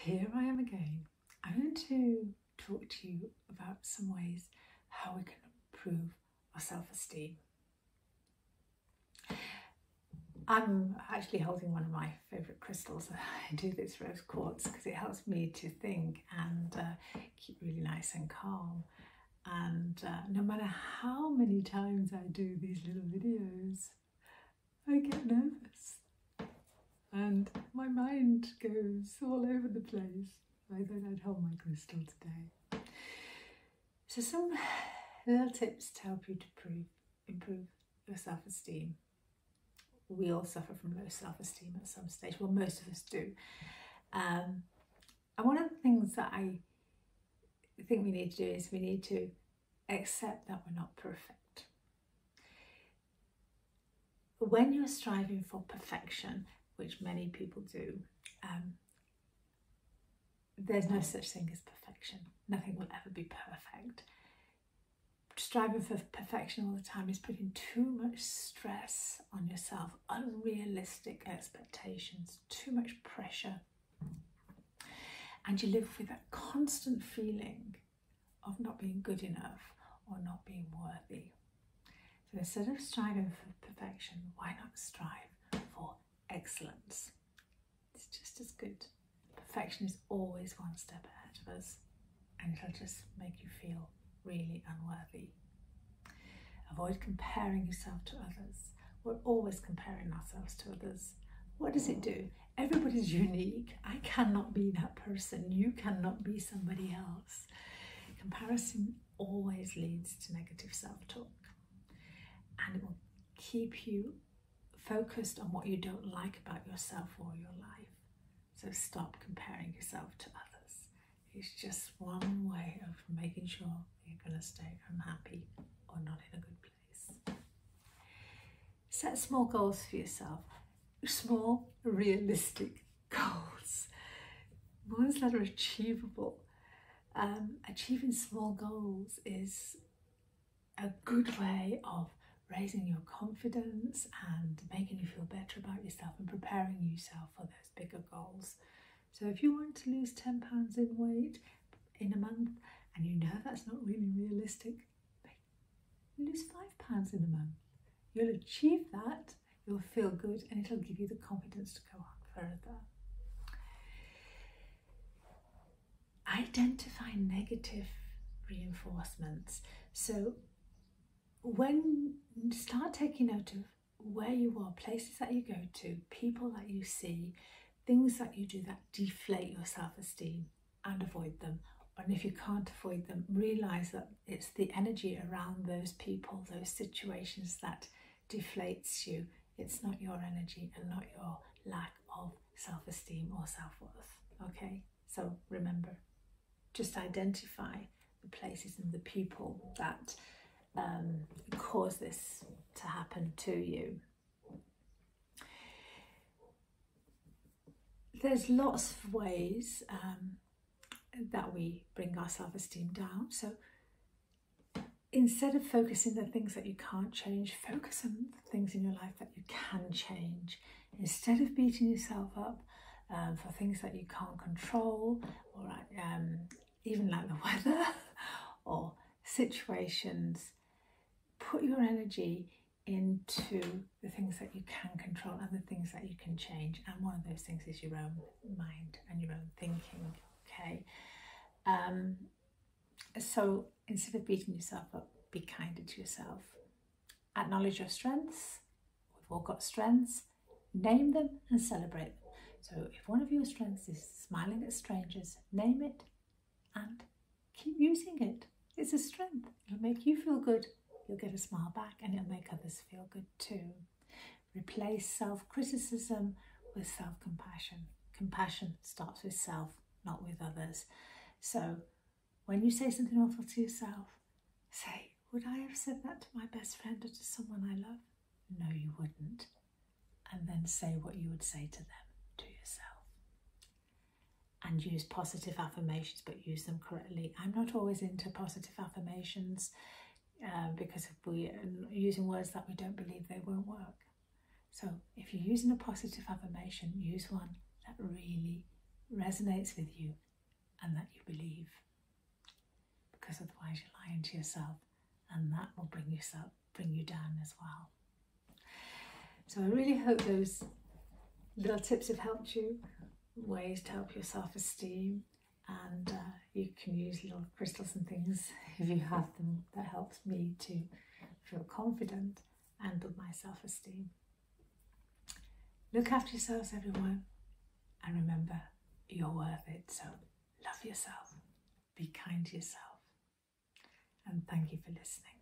here I am again. I'm going to talk to you about some ways how we can improve our self-esteem. I'm actually holding one of my favourite crystals. I do this rose quartz because it helps me to think and keep really nice and calm. And no matter how many times I do these little videos, I get nervous and my mind goes all over the place. I thought I'd hold my crystal today. So some little tips to help you to improve your self-esteem. We all suffer from low self-esteem at some stage. Well, most of us do. And one of the things that I think we need to do is we need to accept that we're not perfect. When you're striving for perfection, which many people do, there's no such thing as perfection. Nothing will ever be perfect. Striving for perfection all the time is putting too much stress on yourself, unrealistic expectations, too much pressure. And you live with that constant feeling of not being good enough or not being worthy. So instead of striving for perfection, why not strive for excellence? It's just as good. Perfection is always one step ahead of us, and it'll just make you feel really unworthy. Avoid comparing yourself to others. We're always comparing ourselves to others. What does it do? Everybody's unique. I cannot be that person. You cannot be somebody else. Comparison always leads to negative self-talk, and it will keep you focused on what you don't like about yourself or your life. So stop comparing yourself to others. It's just one way of making sure you're going to stay unhappy or not in a good place. Set small goals for yourself. Small, realistic goals. Ones that are achievable. Achieving small goals is a good way of raising your confidence and making you feel better about yourself and preparing yourself for those bigger goals. So if you want to lose 10 pounds in weight in a month and you know that's not really realistic, lose 5 pounds in a month. You'll achieve that, you'll feel good, and it'll give you the confidence to go on further. Identify negative reinforcements. So when you start taking note of where you are, places that you go to, people that you see, things that you do that deflate your self-esteem, and avoid them. And if you can't avoid them, realize that it's the energy around those people, those situations that deflates you. It's not your energy and not your lack of self-esteem or self-worth. Okay, so remember, just identify the places and the people that cause this to happen to you. There's lots of ways that we bring our self-esteem down. So instead of focusing on the things that you can't change, focus on the things in your life that you can change. Instead of beating yourself up for things that you can't control, or even like the weather or situations, put your energy into the things that you can control and the things that you can change. And one of those things is your own mind and your own thinking, okay? So instead of beating yourself up, be kinder to yourself. Acknowledge your strengths. We've all got strengths. Name them and celebrate them. So if one of your strengths is smiling at strangers, name it and keep using it. It's a strength. It'll make you feel good. You'll get a smile back and it'll make others feel good too. Replace self-criticism with self-compassion. Compassion starts with self, not with others. So when you say something awful to yourself, say, would I have said that to my best friend or to someone I love? No, you wouldn't. And then say what you would say to them, to yourself. And use positive affirmations, but use them correctly. I'm not always into positive affirmations because if we're using words that we don't believe, they won't work. So if you're using a positive affirmation, use one that really resonates with you and that you believe. Because otherwise you're lying to yourself, and that will bring you down as well. So I really hope those little tips have helped you, ways to help your self-esteem, and you can use little crystals and things if you have them. That helps me to feel confident and build my self-esteem. Look after yourselves, everyone, and remember, you're worth it. So love yourself, be kind to yourself, and thank you for listening.